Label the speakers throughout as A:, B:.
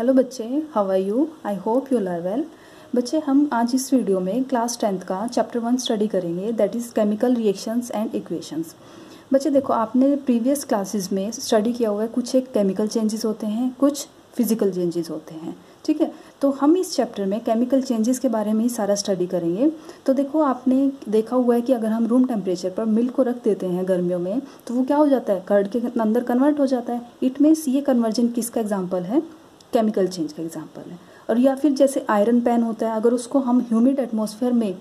A: Hello बच्चे, how are you? I hope you are well. बच्चे, हम आज इस वीडियो में क्लास 10th का चैप्टर 1 स्टडी करेंगे, that is chemical reactions and equations. बच्चे देखो, आपने प्रीवियस क्लासेस में स्टडी किया हुआ है, कुछ एक केमिकल चेंजेस होते हैं, कुछ फिजिकल चेंजेस होते हैं, ठीक है। तो हम इस चैप्टर में केमिकल चेंजेस के बारे में ही सारा स्टडी करेंगे। तो देखो, आपने देखा हुआ है कि अगर हम रूम टेम्परेचर पर मिल्क को रख देते हैं गर्मियों में, तो वो क्या हो जाता है, कर्ड के अंदर कन्वर्ट हो जाता है। इट मीन्स ये कन्वर्जन किसका एग्जाम्पल है? केमिकल चेंज का एग्जाम्पल है। और या फिर जैसे आयरन पैन होता है, अगर उसको हम ह्यूमिड एटमॉस्फेयर में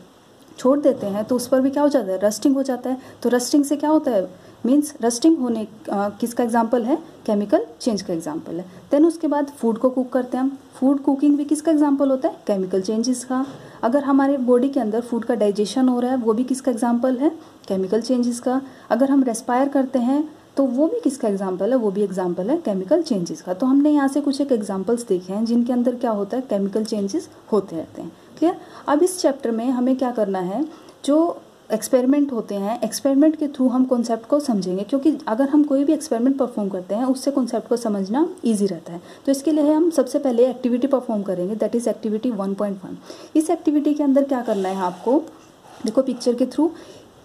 A: छोड़ देते हैं तो उस पर भी क्या हो जाता है, रस्टिंग हो जाता है। तो रस्टिंग से क्या होता है, मीन्स रस्टिंग होने किसका एग्जाम्पल है? केमिकल चेंज का एग्जाम्पल है। देन उसके बाद फूड को कुक करते हैं हम, फूड कुकिंग भी किसका एग्जाम्पल होता है? केमिकल चेंजेस का। अगर हमारे बॉडी के अंदर फूड का डाइजेशन हो रहा है, वो भी किसका एग्जाम्पल है? केमिकल चेंजेस का। अगर हम रेस्पायर करते हैं तो वो भी किसका एग्जाम्पल है? वो भी एग्जाम्पल है केमिकल चेंजेस का। तो हमने यहाँ से कुछ एक एग्जाम्पल्स देखे हैं जिनके अंदर क्या होता है, केमिकल चेंजेस होते रहते हैं। क्लियर? अब इस चैप्टर में हमें क्या करना है, जो एक्सपेरिमेंट होते हैं, एक्सपेरिमेंट के थ्रू हम कॉन्सेप्ट को समझेंगे, क्योंकि अगर हम कोई भी एक्सपेरिमेंट परफॉर्म करते हैं उससे कॉन्सेप्ट को समझना ईजी रहता है। तो इसके लिए हम सबसे पहले एक्टिविटी परफॉर्म करेंगे, दैट इज़ एक्टिविटी 1.1। इस एक्टिविटी के अंदर क्या करना है आपको, देखो पिक्चर के थ्रू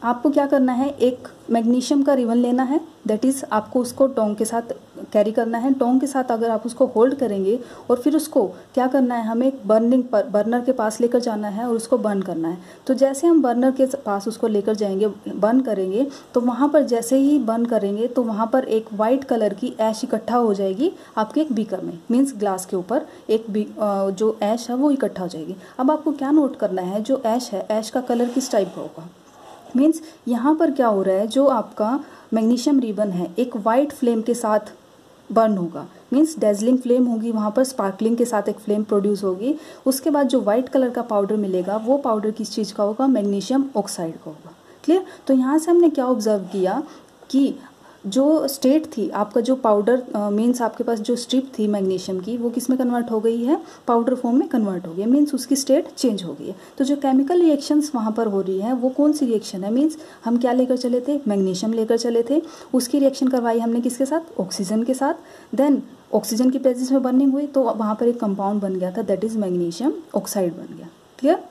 A: आपको क्या करना है, एक मैग्नीशियम का रिबन लेना है, दैट इज़ आपको उसको टोंग के साथ कैरी करना है। टोंग के साथ अगर आप उसको होल्ड करेंगे और फिर उसको क्या करना है, हमें एक बर्नर के पास लेकर जाना है और उसको बर्न करना है। तो जैसे हम बर्नर के पास उसको लेकर जाएंगे, बर्न करेंगे, तो वहाँ पर जैसे ही बर्न करेंगे तो वहाँ पर एक वाइट कलर की ऐश इकट्ठा हो जाएगी आपके एक बीकर में, मीन्स ग्लास के ऊपर एक जो ऐश है वो इकट्ठा हो जाएगी। अब आपको क्या नोट करना है, जो ऐश है, ऐश का कलर किस टाइप का होगा? मीन्स यहाँ पर क्या हो रहा है, जो आपका मैग्नीशियम रिबन है एक वाइट फ्लेम के साथ बर्न होगा, मीन्स डेजलिंग फ्लेम होगी, वहाँ पर स्पार्कलिंग के साथ एक फ्लेम प्रोड्यूस होगी। उसके बाद जो वाइट कलर का पाउडर मिलेगा वो पाउडर किस चीज़ का होगा? मैग्नीशियम ऑक्साइड का होगा। क्लियर? तो यहाँ से हमने क्या ऑब्जर्व किया कि जो स्टेट थी आपका, जो पाउडर मीन्स आपके पास जो स्ट्रिप थी मैग्नीशियम की, वो किस में कन्वर्ट हो गई है? पाउडर फॉर्म में कन्वर्ट हो गई है, मीन्स उसकी स्टेट चेंज हो गई है। तो जो केमिकल रिएक्शंस वहाँ पर हो रही है वो कौन सी रिएक्शन है? मीन्स हम क्या लेकर चले थे? मैग्नीशियम लेकर चले थे, उसकी रिएक्शन करवाई हमने किसके साथ? ऑक्सीजन के साथ। देन ऑक्सीजन की प्रेजेंस में बर्निंग हुई तो वहाँ पर एक कंपाउंड बन गया था, दैट इज़ मैग्नीशियम ऑक्साइड बन गया। क्लियर?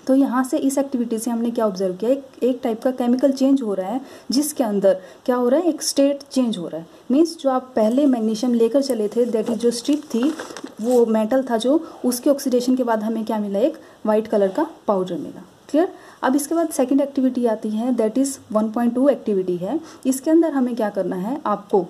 A: तो यहाँ से इस एक्टिविटी से हमने क्या ऑब्जर्व किया, एक टाइप का केमिकल चेंज हो रहा है जिसके अंदर क्या हो रहा है, एक स्टेट चेंज हो रहा है। मीन्स जो आप पहले मैग्नीशियम लेकर चले थे, दैट इज जो स्ट्रिप थी वो मेटल था, जो उसके ऑक्सीडेशन के बाद हमें क्या मिला? एक वाइट कलर का पाउडर मिला। क्लियर? अब इसके बाद सेकेंड एक्टिविटी आती है, दैट इज़ 1.2 एक्टिविटी है। इसके अंदर हमें क्या करना है, आपको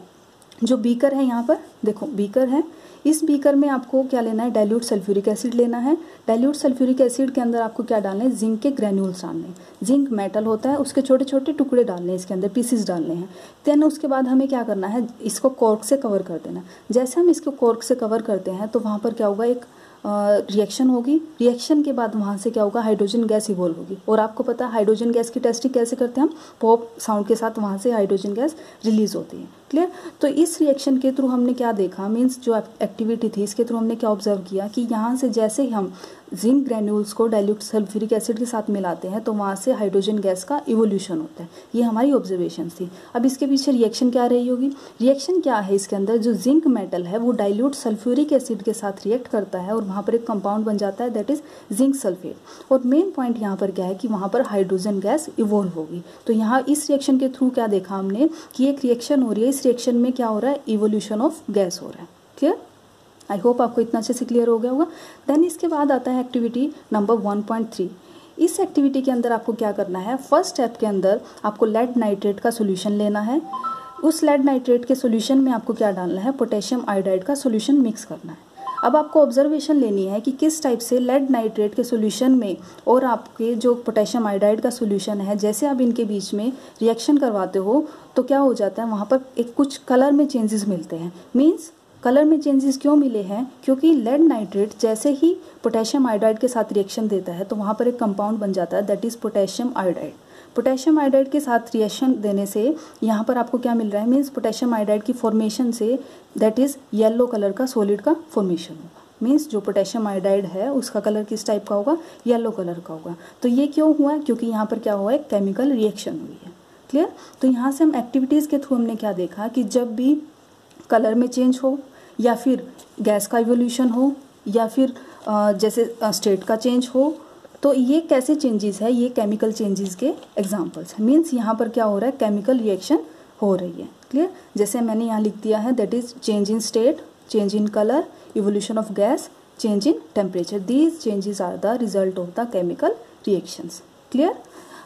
A: जो बीकर है, यहाँ पर देखो बीकर है, इस बीकर में आपको क्या लेना है? डाइल्यूट सल्फ्यूरिक एसिड लेना है। डाइल्यूट सल्फ्यूरिक एसिड के अंदर आपको क्या डालना है? जिंक के ग्रैन्यूल्स डालने हैं। जिंक मेटल होता है, उसके छोटे छोटे टुकड़े डालने हैं, इसके अंदर पीसीस डालने हैं। देन उसके बाद हमें क्या करना है, इसको कॉर्क से कवर कर देना। जैसे हम इसको कॉर्क से कवर करते हैं तो वहाँ पर क्या होगा, एक रिएक्शन होगी। रिएक्शन के बाद वहाँ से क्या होगा, हाइड्रोजन गैस इवॉल्व होगी। और आपको पता है हाइड्रोजन गैस की टेस्टिंग कैसे करते हैं हम? पॉप साउंड के साथ वहाँ से हाइड्रोजन गैस रिलीज होती है। क्लियर? तो इस रिएक्शन के थ्रू हमने क्या देखा, मीन्स जो एक्टिविटी थी इसके थ्रू हमने क्या ऑब्जर्व किया कि यहाँ से जैसे ही हम जिंक ग्रैन्यूल्स को डाइल्यूट सल्फ्यूरिक एसिड के साथ मिलाते हैं तो वहाँ से हाइड्रोजन गैस का इवोल्यूशन होता है। ये हमारी ऑब्जर्वेशन थी। अब इसके पीछे रिएक्शन क्या रही होगी? रिएक्शन क्या है, इसके अंदर जो जिंक मेटल है वो डाइल्यूट सल्फ्यूरिक एसिड के साथ रिएक्ट करता है और वहाँ पर एक कंपाउंड बन जाता है, दैट इज जिंक सल्फेट। और मेन पॉइंट यहाँ पर क्या है कि वहाँ पर हाइड्रोजन गैस इवोल्व होगी। तो यहाँ इस रिएक्शन के थ्रू क्या देखा हमने कि एक रिएक्शन हो रही है, इस रिएक्शन में क्या हो रहा है? इवोल्यूशन ऑफ गैस हो रहा है। क्लियर? आई होप आपको इतना अच्छे से क्लियर हो गया होगा। देन इसके बाद आता है एक्टिविटी नंबर 1.3। इस एक्टिविटी के अंदर आपको क्या करना है, फर्स्ट स्टेप के अंदर आपको लेड नाइट्रेट का सोल्यूशन लेना है। उस लेड नाइट्रेट के सोल्यूशन में आपको क्या डालना है? पोटेशियम आयोडाइड का सोल्यूशन मिक्स करना है। अब आपको ऑब्जर्वेशन लेनी है कि किस टाइप से लेड नाइट्रेट के सोल्यूशन में और आपके जो पोटेशियम आयोडाइड का सोल्यूशन है, जैसे आप इनके बीच में रिएक्शन करवाते हो तो क्या हो जाता है, वहाँ पर एक कुछ कलर में चेंजेस मिलते हैं। मीन्स कलर में चेंजेस क्यों मिले हैं? क्योंकि लेड नाइट्रेट जैसे ही पोटेशियम आयोडाइड के साथ रिएक्शन देता है तो वहाँ पर एक कंपाउंड बन जाता है, that is potassium iodide. Potassium iodide के साथ रिएक्शन देने से यहाँ पर आपको क्या मिल रहा है, मीन्स पोटेशियम आयोडाइड की formation say that is yellow colour का सॉलिड का फॉर्मेशन होगा। मीन्स जो पोटेशियम आयोडाइड है उसका कलर किस टाइप का होगा? येलो कलर का होगा। तो ये क्यों हुआ? क्योंकि यहाँ पर क्या हुआ है? केमिकल रिएक्शन हुई है। क्लियर? तो यहाँ से हम एक्टिविटीज़ के थ्रू हमने क्या देखा कि जब भी कलर में चेंज हो या फिर गैस का इवोल्यूशन हो या फिर जैसे स्टेट का चेंज हो, तो ये कैसे चेंजेस है, ये केमिकल चेंजेस के एग्जांपल्स हैं। मीन्स यहाँ पर क्या हो रहा है, केमिकल रिएक्शन हो रही है। क्लियर, जैसे मैंने यहाँ लिख दिया है, that is change in state, change in colour, evolution of gas, change in temperature. These changes are the result of the chemical reactions. Clear.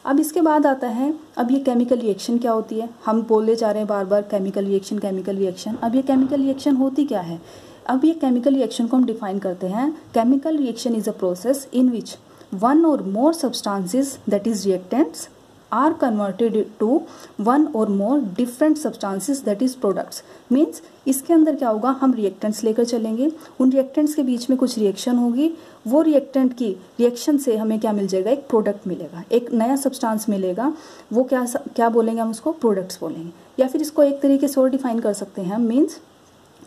A: अब इसके बाद आता है, अब ये केमिकल रिएक्शन क्या होती है, हम बोले जा रहे हैं बार बार केमिकल रिएक्शन केमिकल रिएक्शन। अब ये केमिकल रिएक्शन होती क्या है, अब ये केमिकल रिएक्शन को हम डिफाइन करते हैं। Chemical reaction is a process in which one or more substances, that is reactants, are converted to one or more different substances, that is products. Means इसके अंदर क्या होगा, हम रिएक्टेंट्स लेकर चलेंगे, उन रिएक्टेंट्स के बीच में कुछ रिएक्शन होगी, वो रिएक्टेंट की रिएक्शन से हमें क्या मिल जाएगा, एक प्रोडक्ट मिलेगा, एक नया सब्सटेंस मिलेगा। वो क्या बोलेंगे हम उसको, प्रोडक्ट्स बोलेंगे। या फिर इसको एक तरीके से और डिफाइन कर सकते हैं, means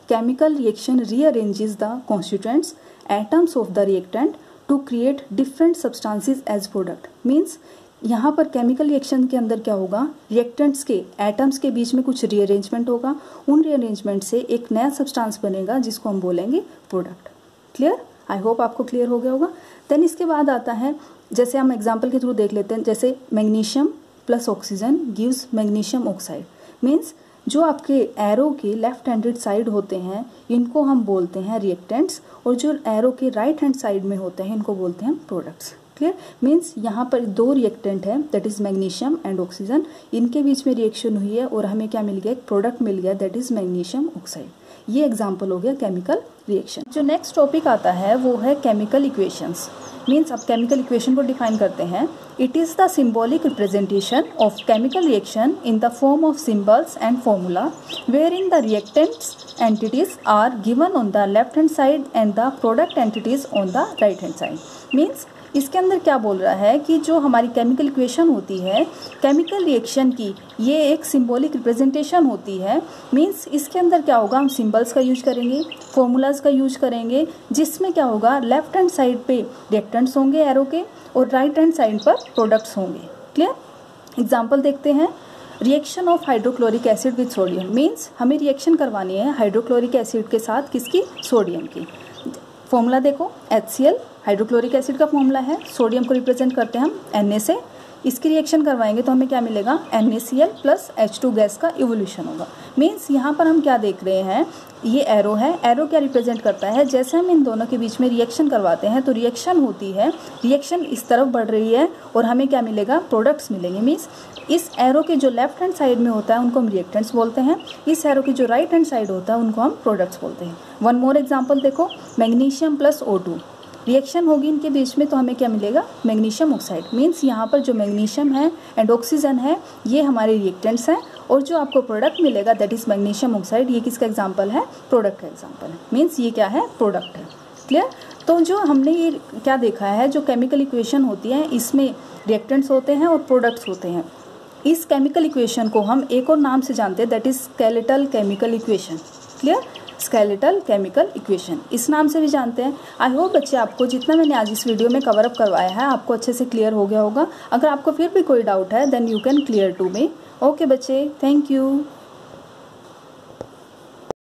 A: chemical reaction rearranges the constituents atoms of the reactant to create different substances as product. Means यहाँ पर केमिकल रिएक्शन के अंदर क्या होगा, रिएक्टेंट्स के एटम्स के बीच में कुछ रीअरेंजमेंट होगा, उन रीअरेंजमेंट से एक नया सब्सटेंस बनेगा जिसको हम बोलेंगे प्रोडक्ट। क्लियर, आई होप आपको क्लियर हो गया होगा। देन इसके बाद आता है, जैसे हम एग्जाम्पल के थ्रू देख लेते हैं, जैसे magnesium plus oxygen gives magnesium oxide. Means जो आपके एरो के लेफ्ट हैंडेड साइड होते हैं इनको हम बोलते हैं रिएक्टेंट्स, और जो एरो के राइट हैंड साइड में होते हैं इनको बोलते हैं प्रोडक्ट्स। क्लियर, मीन्स यहाँ पर दो रिएक्टेंट है, that is magnesium and oxygen, इनके बीच में रिएक्शन हुई है और हमें क्या मिल गया, एक प्रोडक्ट मिल गया, दैट इज मैग्नीशियम ऑक्साइड। ये एग्जाम्पल हो गया केमिकल रिएक्शन। जो नेक्स्ट टॉपिक आता है वो है केमिकल इक्वेशंस। मीन्स अब केमिकल इक्वेशन को डिफाइन करते हैं। It is the symbolic representation of chemical reaction in the form of symbols and formula where in the reactants entities are given on the left hand side and the product entities on the right hand side. Means इसके अंदर क्या बोल रहा है कि जो हमारी chemical equation होती है केमिकल रिएक्शन की, ये एक सिंबॉलिक रिप्रेजेंटेशन होती है। मींस इसके अंदर क्या होगा, हम सिंबल्स का यूज करेंगे, फॉर्मूलाज का यूज करेंगे, जिसमें क्या होगा, लेफ्ट हैंड साइड पे रिएक्टेंट्स होंगे एरो के और राइट हैंड साइड पर प्रोडक्ट्स होंगे। क्लियर, एग्जाम्पल देखते हैं। Reaction of hydrochloric acid with sodium. Means हमें रिएक्शन करवानी है हाइड्रोक्लोरिक एसिड के साथ, किसकी, सोडियम की। फॉर्मूला देखो, HCl हाइड्रोक्लोरिक एसिड का फॉर्मूला है, सोडियम को रिप्रेजेंट करते हैं हम Na से। इसकी रिएक्शन करवाएंगे तो हमें क्या मिलेगा, NaCl प्लस H2 गैस का इवोल्यूशन होगा। मीन्स यहाँ पर हम क्या देख रहे हैं, ये एरो है, एरो क्या रिप्रेजेंट करता है, जैसे हम इन दोनों के बीच में रिएक्शन करवाते हैं तो रिएक्शन होती है, रिएक्शन इस तरफ बढ़ रही है और हमें क्या मिलेगा, प्रोडक्ट्स मिलेंगे। मीन्स इस एरो के जो लेफ्ट हैंड साइड में होता है उनको हम रिएक्टेंट्स बोलते हैं, इस एरो के जो राइट हैंड साइड होता है उनको हम प्रोडक्ट्स बोलते हैं। वन मोर एग्जाम्पल देखो, मैग्नीशियम प्लस O2 रिएक्शन होगी इनके बीच में तो हमें क्या मिलेगा, मैग्नीशियम ऑक्साइड। मीन्स यहाँ पर जो मैग्नीशियम है एंड ऑक्सीजन है ये हमारे रिएक्टेंट्स हैं, और जो आपको प्रोडक्ट मिलेगा दैट इज मैग्नीशियम ऑक्साइड, ये किसका एग्जांपल है, प्रोडक्ट का एग्जांपल है। मीन्स ये क्या है, प्रोडक्ट है। क्लियर, तो जो हमने ये क्या देखा है, जो केमिकल इक्वेशन होती है इसमें रिएक्टेंट्स होते हैं और प्रोडक्ट्स होते हैं। इस केमिकल इक्वेशन को हम एक और नाम से जानते हैं, that is skeletal chemical equation. Clear, skeletal chemical equation इस नाम से भी जानते हैं। आई होप बच्चे आपको जितना मैंने आज इस वीडियो में कवर अप करवाया है आपको अच्छे से क्लियर हो गया होगा। अगर आपको फिर भी कोई डाउट है then you can clear to me. Okay बच्चे, थैंक यू।